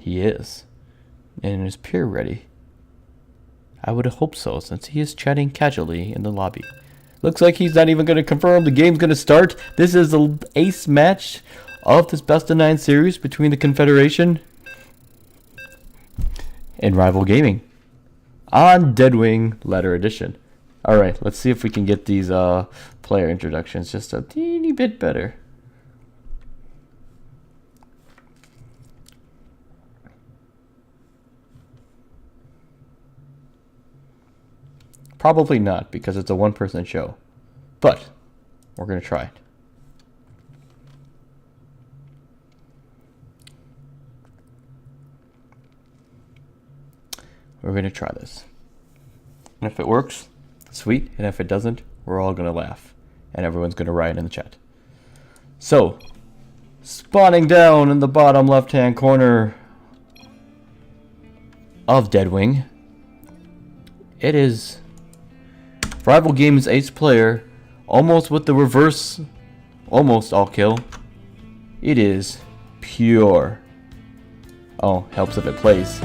He is. And is Pierre ready? I would hope so, since he is chatting casually in the lobby. Looks like he's not even going to confirm the game's going to start. This is the ace match of this best of 9 series between the Confederation and Rival Gaming on Deadwing Letter Edition. Alright, let's see if we can get these player introductions just a teeny bit better. Probably not, because it's a one-person show. But we're going to try it. We're going to try this. And if it works, sweet. And if it doesn't, we're all going to laugh. And everyone's going to riot in the chat. So, spawning down in the bottom left-hand corner of Deadwing, it is Rival Games' ace player, almost with the reverse, almost all kill. It is Pure. Oh, helps if it plays.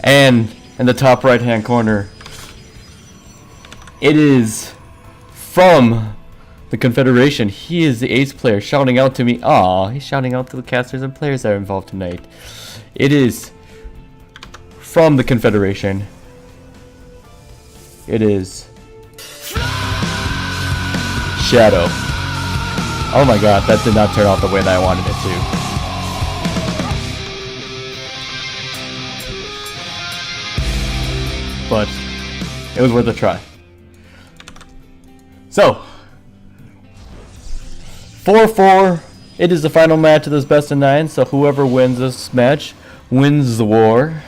And in the top right hand corner, it is from the Confederation. He is the ace player shouting out to me. Aw, he's shouting out to the casters and players that are involved tonight. It is from the Confederation. It is Shadow. Oh my god, that did not turn out the way that I wanted it to. But it was worth a try. So, 4-4. It is the final match of this best of 9. So whoever wins this match wins the war.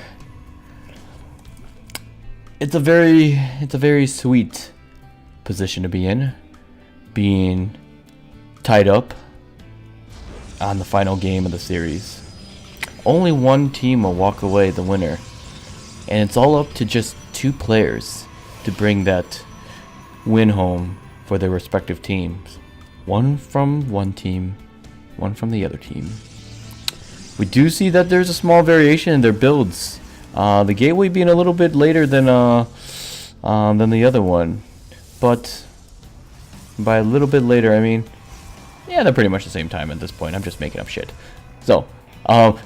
It's a very sweet position to be in, being tied up on the final game of the series. Only one team will walk away the winner, and it's all up to just 2 players to bring that win home for their respective teams. One from one team, one from the other team. We do see that there's a small variation in their builds. The gateway being a little bit later than the other one, but by a little bit later, I mean, yeah, they're pretty much the same time at this point. I'm just making up shit. So,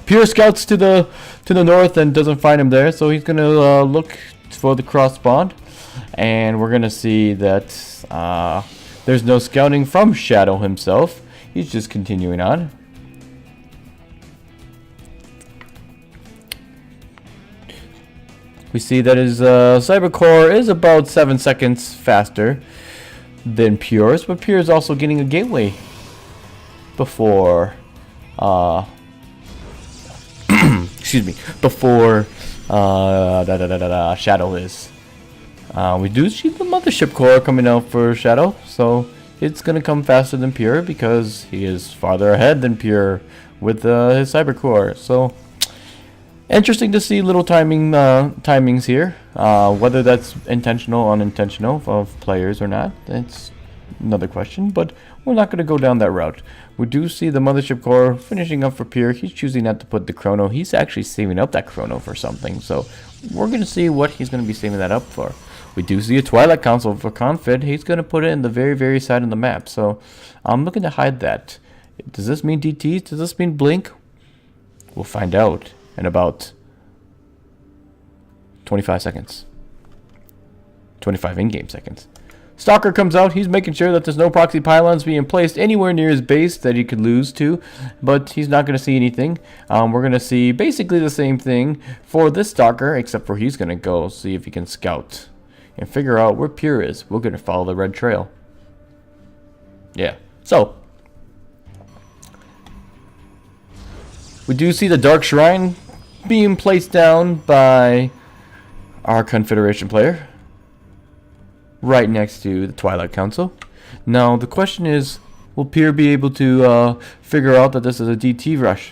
Pure scouts to the north and doesn't find him there, so he's gonna look for the cross spawn, and we're gonna see that there's no scouting from Shadow himself. He's just continuing on. We see that his Cybercore is about 7 seconds faster than Pure's, but Pure is also getting a gateway before excuse me, before Shadow is. We do see the Mothership Core coming out for Shadow, so it's going to come faster than Pure because he is farther ahead than Pure with his Cyber Core. So, interesting to see little timings here. Whether that's intentional or unintentional of players or not, that's another question, but we're not going to go down that route. We do see the Mothership Core finishing up for Pure. He's choosing not to put the Chrono. He's actually saving up that Chrono for something, so we're going to see what he's going to be saving that up for. We do see a Twilight Council for ConFed. He's going to put it in the very, very side of the map, so I'm looking to hide that. Does this mean DTs? Does this mean Blink? We'll find out in about 25 seconds. 25 in-game seconds. Stalker comes out. He's making sure that there's no proxy pylons being placed anywhere near his base that he could lose to, but he's not going to see anything. We're going to see basically the same thing for this Stalker, except for he's going to go see if he can scout and figure out where Pure is. We're going to follow the red trail. Yeah. So, we do see the Dark Shrine being placed down by our Confederation player, right next to the Twilight Council. Now, the question is, will Pure be able to figure out that this is a DT rush?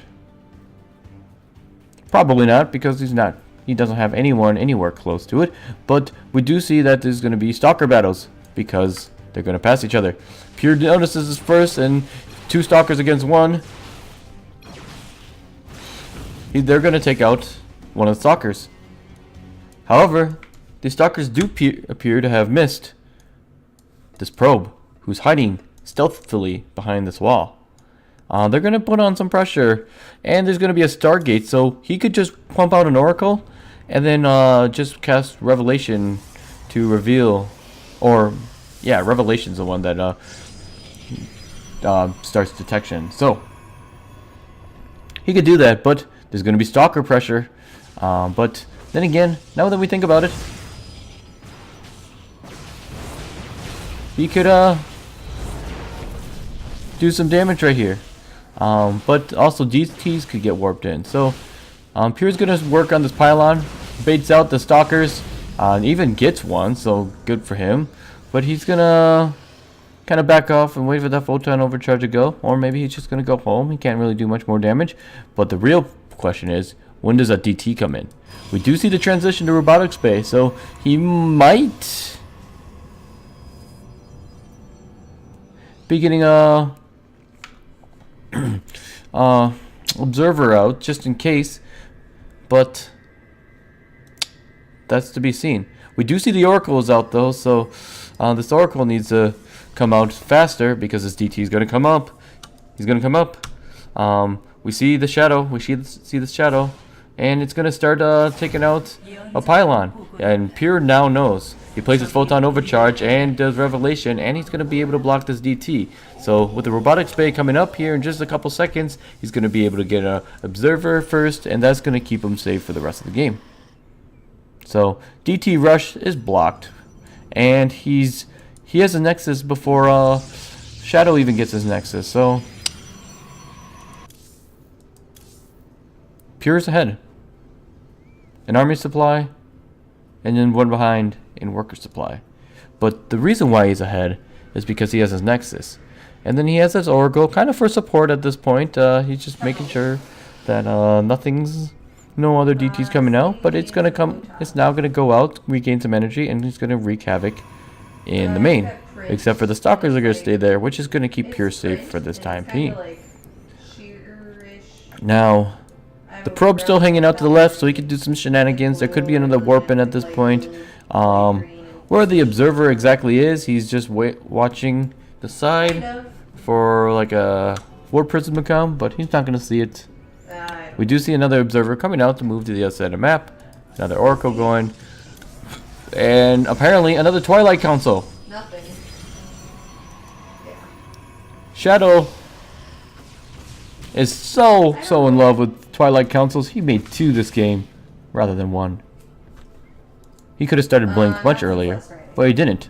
Probably not, because he doesn't have anyone anywhere close to it. But we do see that there's going to be stalker battles, because they're going to pass each other. Pure notices this first, and 2 stalkers against 1. They're going to take out one of the stalkers. However, the stalkers do appear to have missed this probe, who's hiding stealthily behind this wall. They're going to put on some pressure, and there's going to be a Stargate, so he could just pump out an Oracle, and then just cast Revelation to reveal, or, yeah, Revelation's the one that starts detection. So, he could do that, but there's going to be Stalker pressure. But then again, now that we think about it, he could do some damage right here. But also DTs could get warped in. So Pure's gonna work on this pylon, baits out the stalkers, and even gets one, so good for him. But he's gonna kind of back off and wait for that photon overcharge to go, or maybe he's just gonna go home. He can't really do much more damage. But the real question is, when does that DT come in? We do see the transition to robotics bay, so he might be getting a observer out just in case, but that's to be seen. We do see the Oracle is out though, so this Oracle needs to come out faster because this DT is going to come up. He's going to come up. We see the shadow. We see the shadow, and it's going to start taking out a pylon. And Pure now knows. He plays his photon overcharge and does revelation, and he's going to be able to block this DT. So with the robotics bay coming up here in just a couple seconds, he's going to be able to get an observer first, and that's going to keep him safe for the rest of the game. So DT rush is blocked, and he has a nexus before Shadow even gets his nexus. So Pure's ahead. An army supply, and then one behind in worker supply. But the reason why he's ahead is because he has his nexus, and then he has his Oracle kind of for support at this point. He's just making sure that no other DTs coming out, but it's now gonna go out, regain some energy, and he's gonna wreak havoc in the main. Except for the stalkers are gonna stay there, which is gonna keep Pure safe for this time being. Now the probe's still hanging out to the left, so he could do some shenanigans. There could be another warp in at this point. Where the observer exactly is, he's just watching the side for like a warp prism to come, but he's not going to see it. We do see another observer coming out to move to the other side of the map. Another Oracle going. And apparently another Twilight Council. Nothing. Yeah. Shadow is so in love with Twilight Councils. He made 2 this game rather than 1. He could have started Blink much earlier, but he didn't.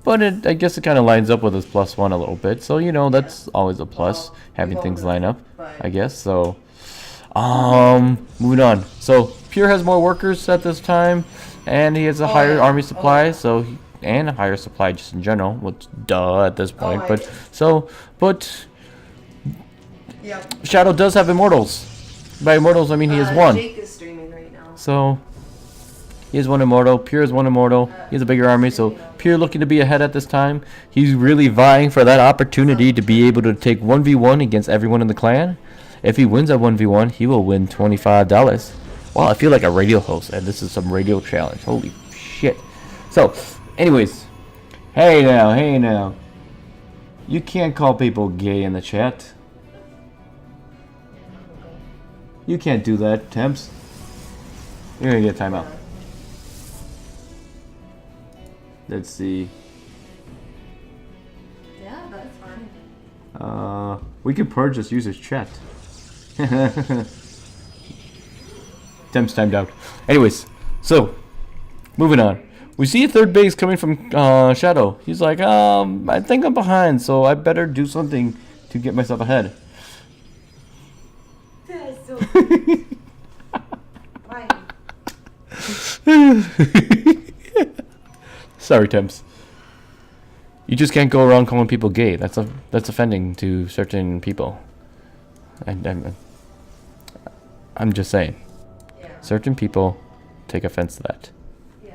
But I guess it kind of lines up with his +1 a little bit. So, you know, that's always a plus, having things line up, I guess. So, moving on. So, Pure has more workers at this time, and he has a higher army supply, and a higher supply just in general, which, duh, at this point. But Shadow does have immortals. By immortals, I mean he has 1. Jake is streaming right now. So he has 1 immortal. Pure has 1 immortal. He has a bigger army, so Pure looking to be ahead at this time. He's really vying for that opportunity to be able to take 1v1 against everyone in the clan. If he wins that 1v1, he will win $25. Wow, I feel like a radio host, and this is some radio challenge. Holy shit. So, anyways, hey now. You can't call people gay in the chat. You can't do that, Temps. You're gonna get a timeout. Let's see. Yeah, that's fine. We can purge this user's chat. Temps timed out. Anyways, so moving on. We see a third base coming from Shadow. He's like, I think I'm behind, so I better do something to get myself ahead. Sorry, Temps. You just can't go around calling people gay. That's offending to certain people. I'm just saying. certain people take offense to that.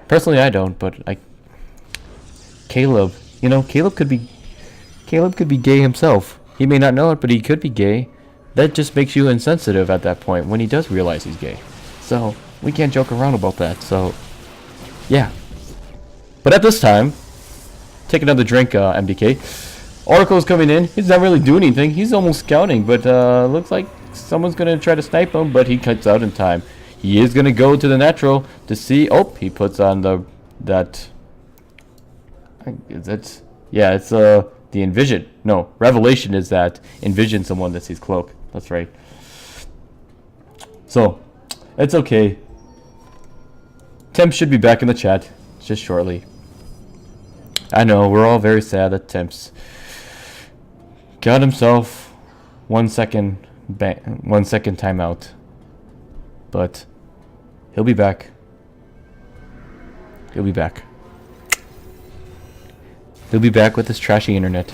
Personally, I don't, but Caleb, you know, Caleb could be gay himself. He may not know it, but he could be gay. That just makes you insensitive at that point when he does realize he's gay. So we can't joke around about that. So yeah. But at this time, take another drink, MDK. Oracle's coming in. He's not really doing anything. He's almost scouting, but looks like someone's gonna try to snipe him, but he cuts out in time. He is gonna go to the natural to see. Oh, he puts on that. Is it? Yeah, it's the envision. No, revelation is that envision someone that sees cloak. That's right. So, it's okay. Temp should be back in the chat just shortly. I know, we're all very sad that Temp's got himself 1 second 1 second timeout. But he'll be back. He'll be back. He'll be back with his trashy internet.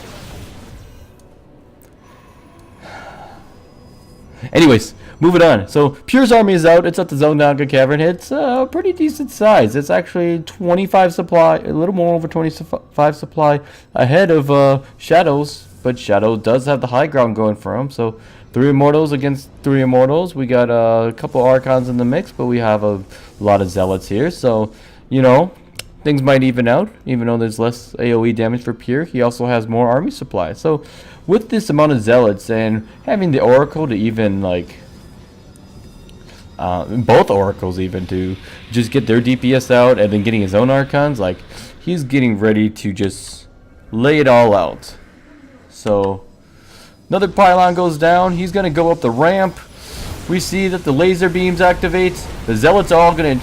Anyways, moving on. So Pure's army is out. It's at the Zelnaga Cavern. It's a pretty decent size. It's actually 25 supply, a little more over 25 supply ahead of Shadows. But Shadow does have the high ground going for him. So 3 Immortals against 3 Immortals. We got a couple Archons in the mix, but we have a lot of Zealots here. So, you know, things might even out, even though there's less AoE damage for Pure. He also has more army supply. So with this amount of Zealots and having the Oracle to even like both Oracles even to just get their DPS out and then getting his own Archons, like he's getting ready to just lay it all out. So another pylon goes down. He's gonna go up the ramp. We see that the laser beams activate. The Zealots are all gonna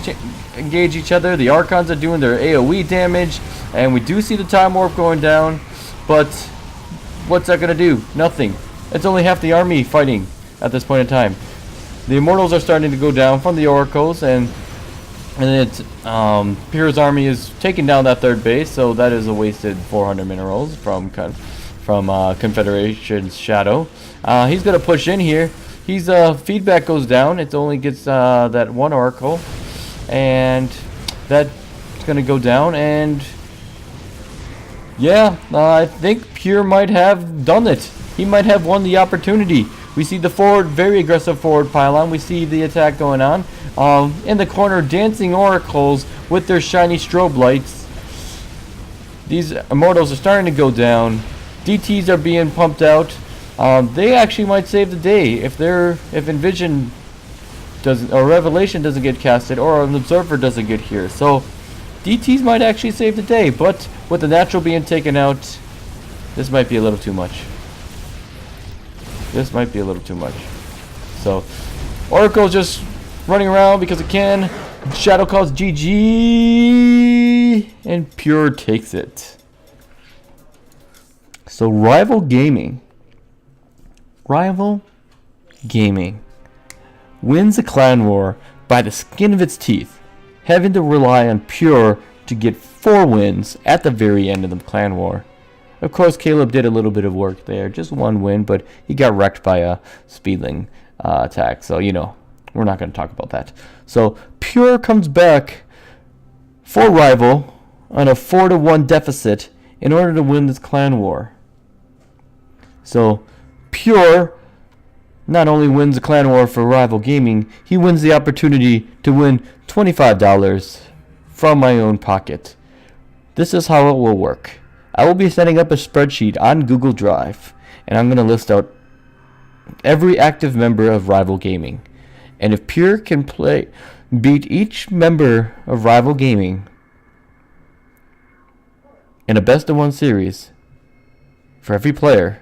engage each other. The Archons are doing their AoE damage, and we do see the time warp going down, but what's that gonna do? Nothing. It's only half the army fighting at this point in time. The Immortals are starting to go down from the Oracles, and it's Pure's army is taking down that third base, so that is a wasted 400 minerals from Confederation's Shadow. He's gonna push in here. He's feedback goes down. It only gets that one Oracle, and that's gonna go down. And yeah, I think Pure might have done it. He might have won the opportunity. We see the forward, very aggressive forward pylon. We see the attack going on. In the corner, dancing Oracles with their shiny strobe lights. These Immortals are starting to go down. DTs are being pumped out. They actually might save the day if Envision doesn't, or Revelation doesn't get casted, or an Observer doesn't get here. So DTs might actually save the day, but with the natural being taken out, this might be a little too much. This might be a little too much. So Oracle's just running around because it can. Shadow calls GG, and Pure takes it. So Rival Gaming wins the clan war by the skin of its teeth, having to rely on Pure to get 4 wins at the very end of the clan war. Of course, Caleb did a little bit of work there, just 1 win, but he got wrecked by a speedling attack. So, you know, we're not going to talk about that. So Pure comes back for Rival on a 4-1 deficit in order to win this clan war. So Pure not only wins the clan war for Rival Gaming, he wins the opportunity to win $25 from my own pocket. This is how it will work. I will be setting up a spreadsheet on Google Drive, and I'm going to list out every active member of Rival Gaming. And if Pure can beat each member of Rival Gaming in a best-of-1 series for every player,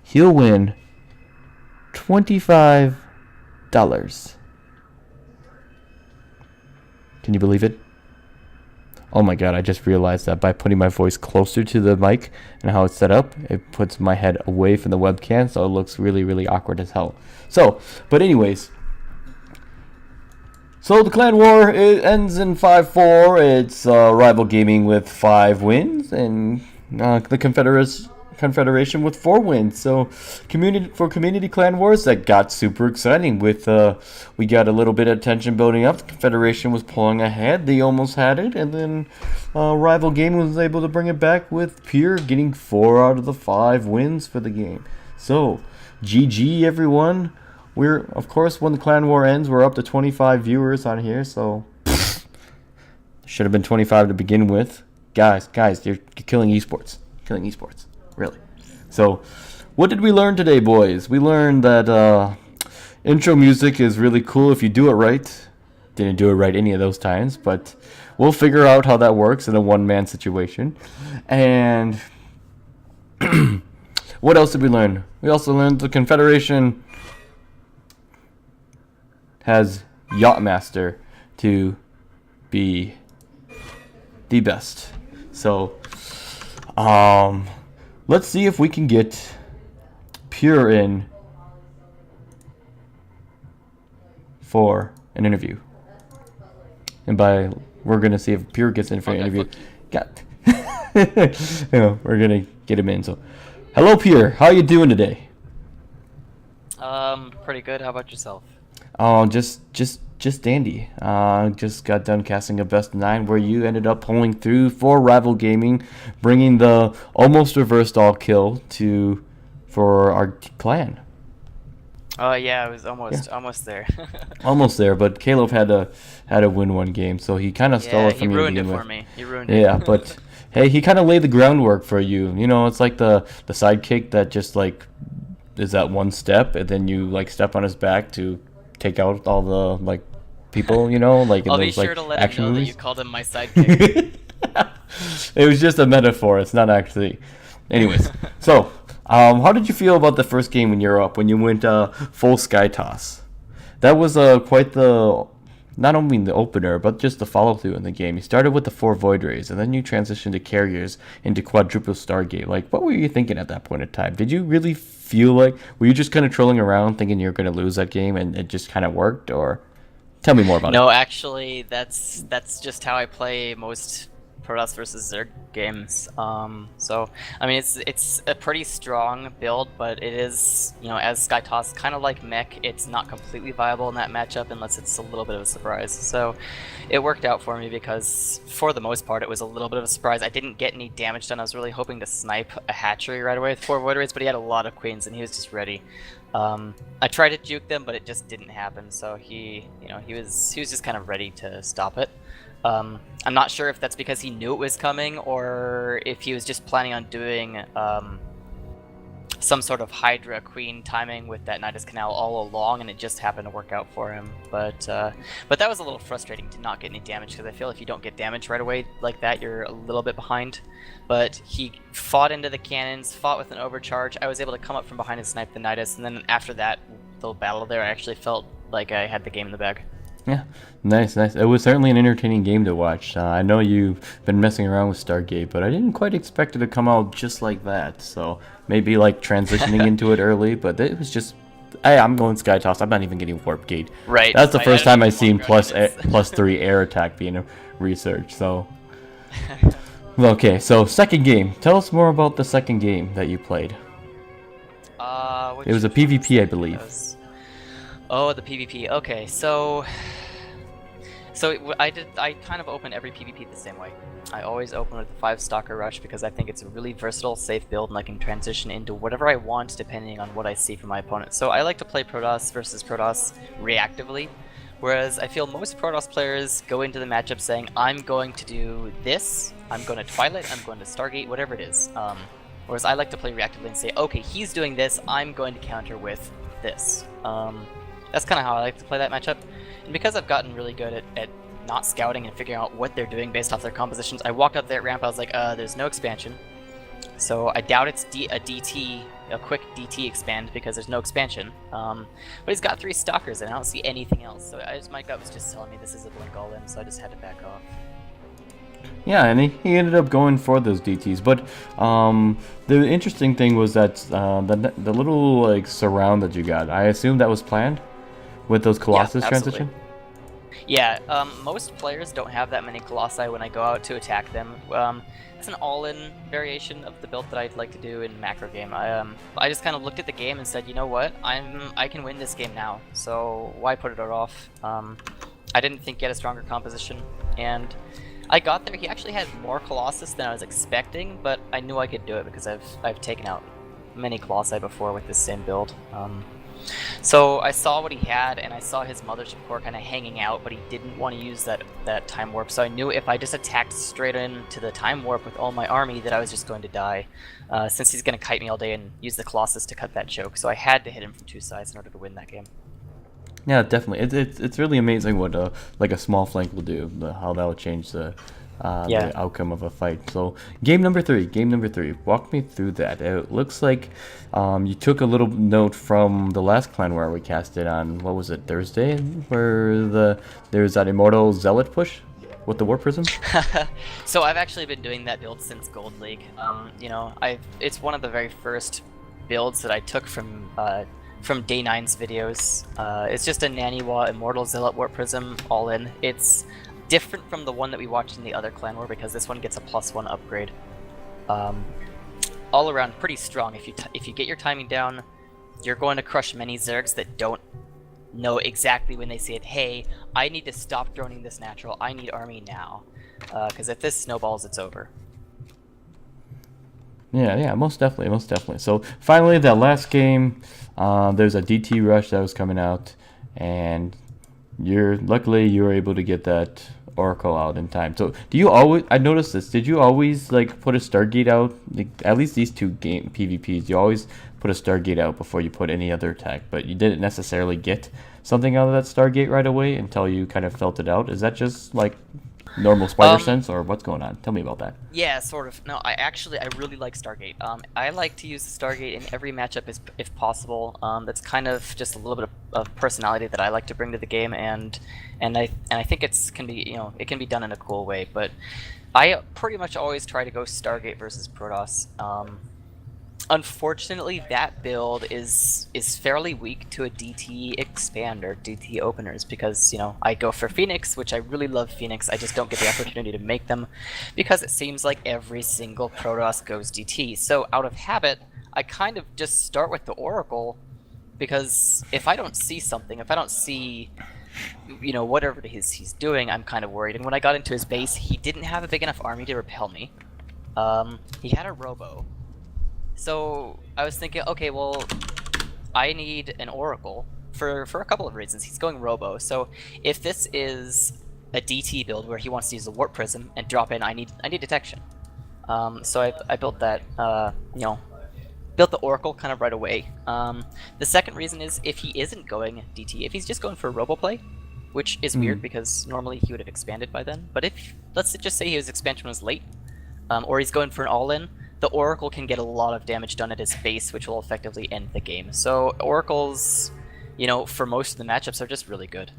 he'll win $25. Can you believe it? Oh my god, I just realized that by putting my voice closer to the mic and how it's set up, it puts my head away from the webcam, so it looks really, really awkward as hell. So, but anyways. So the clan war, it ends in 5-4. It's Rival Gaming with 5 wins, and the Confederation with 4 wins. So community clan wars, that got super exciting. With we got a little bit of tension building up. The Confederation was pulling ahead. They almost had it, and then Rival Gaming was able to bring it back with Pure getting 4 out of the 5 wins for the game. So GG everyone. We're, of course, when the clan war ends, we're up to 25 viewers on here. So should have been 25 to begin with. Guys, you're killing esports. Killing esports. Really. So, what did we learn today, boys? We learned that intro music is really cool if you do it right. Didn't do it right any of those times, but we'll figure out how that works in a one-man situation. And what else did we learn? We also learned the Confederation has Yachtmaster to be the best. So, let's see if we can get Pure in for an interview. And we're gonna see if Pure gets in for an interview. We're gonna get him in. So, hello, Pure. How you doing today? Pretty good. How about yourself? Oh, just dandy. Just got done casting a best of 9 where you ended up pulling through for Rival Gaming, bringing the almost reversed all kill for our clan. Oh yeah, I was almost there. Almost there, but Caleb had to win one game, so he kind of stole it from you. Yeah, he ruined it for me. He ruined it. Yeah, but hey, he kind of laid the groundwork for you. You know, it's like the sidekick that just like is that one step, and then you like step on his back to take out all the like people, you know, like in I'll those be sure like to let action him know movies. that you called him my sidekick. It was just a metaphor. It's not actually. Anyways, so how did you feel about the first game when you're up, when you went full sky toss? That was quite the, not only the opener, but just the follow through in the game. You started with the 4 Void Rays, and then you transitioned to carriers into quadruple Stargate. Like, what were you thinking at that point in time? Did you really feel like, were you just kind of trolling around thinking you were going to lose that game, and it just kind of worked? Or tell me more about it. No, actually, that's just how I play most Protoss versus Zerg games. So I mean, it's a pretty strong build, but it is, you know, as Skytoss, kind of like Mech, it's not completely viable in that matchup unless it's a little bit of a surprise. So it worked out for me because for the most part it was a little bit of a surprise. I didn't get any damage done. I was really hoping to snipe a hatchery right away with 4 Void Rays, but he had a lot of queens and he was just ready. I tried to juke them, but it just didn't happen. So he was just kind of ready to stop it. I'm not sure if that's because he knew it was coming or if he was just planning on doing some sort of Hydra Queen timing with that Nidus Canal all along, and it just happened to work out for him. But that was a little frustrating to not get any damage, because I feel if you don't get damage right away like that, you're a little bit behind. But he fought into the cannons, fought with an overcharge. I was able to come up from behind and snipe the Nidus, and then after that, the battle there, I actually felt like I had the game in the bag. Yeah, nice. It was certainly an entertaining game to watch. I know you've been messing around with Stargate, but I didn't quite expect it to come out just like that. So maybe like transitioning into it early, but it was just, hey, I'm going Skytoss. I'm not even getting Warp Gate. Right. That's the first time I've seen +3 air attack being researched. So, okay. So second game. Tell us more about the second game that you played. It was a PvP, I believe. Oh, the PvP. Okay, so I kind of open every PvP the same way. I always open with the 5 Stalker Rush because I think it's a really versatile, safe build, and I can transition into whatever I want depending on what I see from my opponent. So I like to play Protoss versus Protoss reactively, whereas I feel most Protoss players go into the matchup saying, I'm going to do this, I'm going to Twilight, I'm going to Stargate, whatever it is. Whereas I like to play reactively and say, okay, he's doing this, I'm going to counter with this. That's kind of how I like to play that matchup. And because I've gotten really good at not scouting and figuring out what they're doing based off their compositions, I walked up there at ramp, I was like, there's no expansion. So I doubt it's a quick DT expand because there's no expansion. But he's got 3 Stalkers and I don't see anything else. So my gut was just telling me this is a blink all in, so I just had to back off. Yeah, and he ended up going for those DTs. But the interesting thing was that the little like surround that you got, I assume that was planned with those Colossus transition? Yeah, most players don't have that many Colossi when I go out to attack them. It's an all-in variation of the build that I'd like to do in macro game. I just kind of looked at the game and said, you know what, I can win this game now, so why put it off? I didn't think he had a stronger composition, and I got there. He actually had more Colossus than I was expecting, but I knew I could do it because I've taken out many Colossi before with this same build. So I saw what he had, and I saw his Mothership Core kind of hanging out, but he didn't want to use that Time Warp, so I knew if I just attacked straight into the Time Warp with all my army that I was just going to die, since he's going to kite me all day and use the Colossus to cut that choke, so I had to hit him from two sides in order to win that game. Yeah, definitely. It's really amazing what like a small flank will do, how that will change the outcome of a fight. So game number three. Walk me through that. It looks like you took a little note from the last clan where we casted on, what was it, Thursday, where there's that Immortal Zealot push with the Warp Prism. So I've actually been doing that build since Gold League. You know, it's one of the very first builds that I took from Day 9's videos. It's just a Naniwa Immortal Zealot Warp Prism all in. It's different from the one that we watched in the other clan war because this one gets a +1 upgrade. All around pretty strong. If you get your timing down, you're going to crush many Zergs that don't know exactly when they say it. Hey, I need to stop droning this natural. I need army now. Because if this snowballs, it's over. Yeah, most definitely. So finally, that last game, there's a DT rush that was coming out, and luckily you were able to get that Oracle out in time. So do you always? I noticed this. Did you always like put a Stargate out? Like, at least these two game PvPs, you always put a Stargate out before you put any other attack, but you didn't necessarily get something out of that Stargate right away until you kind of felt it out. Is that just like normal spider sense, or what's going on? Tell me about that. Yeah, sort of. No, I really like Stargate. I like to use the Stargate in every matchup if possible. That's kind of just a little bit of personality that I like to bring to the game, and I think it can be done in a cool way. But I pretty much always try to go Stargate versus Protoss. Unfortunately, that build is fairly weak to a DT expander, DT openers, because, you know, I go for Phoenix, which I really love Phoenix. I just don't get the opportunity to make them because it seems like every single Protoss goes DT. So out of habit, I kind of just start with the Oracle, because if I don't see something, if I don't see, you know, whatever it is he's doing, I'm kind of worried. And when I got into his base, he didn't have a big enough army to repel me. He had a Robo. So I was thinking, okay, well, I need an Oracle for a couple of reasons. He's going Robo, so if this is a DT build where he wants to use the Warp Prism and drop in, I need detection. So I built that, built the Oracle kind of right away. The second reason is if he isn't going DT, if he's just going for Robo play, which is weird because normally he would have expanded by then. But if, let's just say his expansion was late, or he's going for an all-in, the Oracle can get a lot of damage done at his base, which will effectively end the game. So Oracles, you know, for most of the matchups are just really good.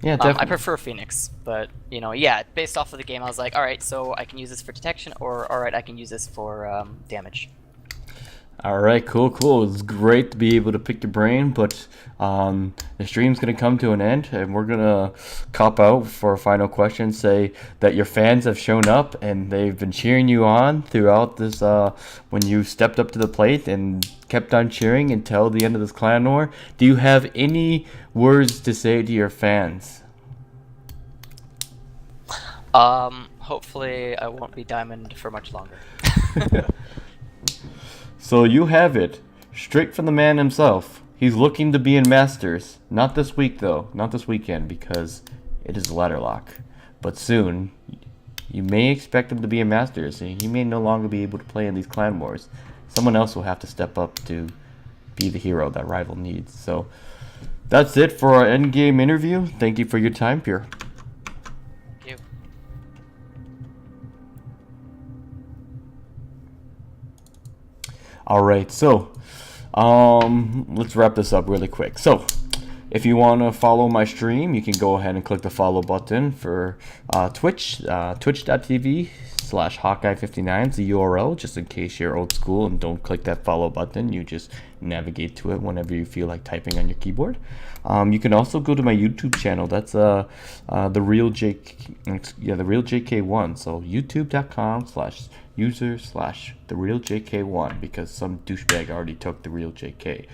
Yeah, definitely. I prefer Phoenix, but, you know, yeah, based off of the game, I was like, alright, so I can use this for detection, or alright, I can use this for damage. Alright, cool. It's great to be able to pick your brain, but the stream's going to come to an end, and we're going to cop out for a final question, say that your fans have shown up, and they've been cheering you on throughout this, when you stepped up to the plate and kept on cheering until the end of this clan war. Do you have any words to say to your fans? Hopefully I won't be Diamond for much longer. So you have it, straight from the man himself. He's looking to be in Masters. Not this week, though. Not this weekend, because it is ladder lock. But soon, you may expect him to be in Masters, and he may no longer be able to play in these clan wars. Someone else will have to step up to be the hero that rival needs. So that's it for our endgame interview. Thank you for your time, Pure. Thank you. All right, so let's wrap this up really quick. So if you want to follow my stream, you can go ahead and click the follow button for Twitch, twitch.tv/Hawkeye59 is the URL, just in case you're old school and don't click that follow button. You just navigate to it whenever you feel like typing on your keyboard. You can also go to my YouTube channel. That's the real JK1. So youtube.com/user/the real JK1, because some douchebag already took the real JK.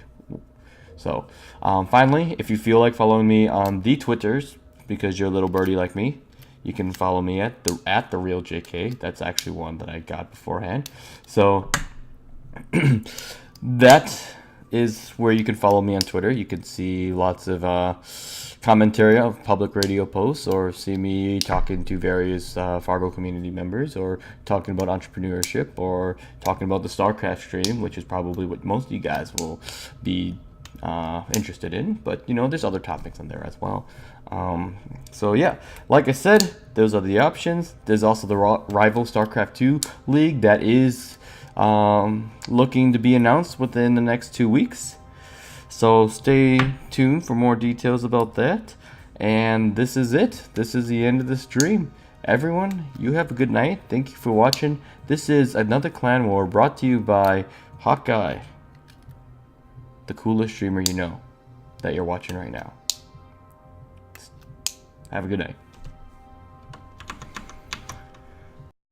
So finally, if you feel like following me on the Twitters, because you're a little birdie like me, you can follow me at the real JK. That's actually one that I got beforehand. So that is where you can follow me on Twitter. You can see lots of commentary of public radio posts, or see me talking to various Fargo community members, or talking about entrepreneurship, or talking about the StarCraft stream, which is probably what most of you guys will be interested in. But there's other topics in there as well. So yeah, like I said, those are the options. There's also the rival StarCraft 2 league that is looking to be announced within the next 2 weeks. So stay tuned for more details about that. And this is it. This is the end of the stream. Everyone, you have a good night. Thank you for watching. This is another Clan War brought to you by Hawkeye, the coolest streamer you know that you're watching right now. Have a good night.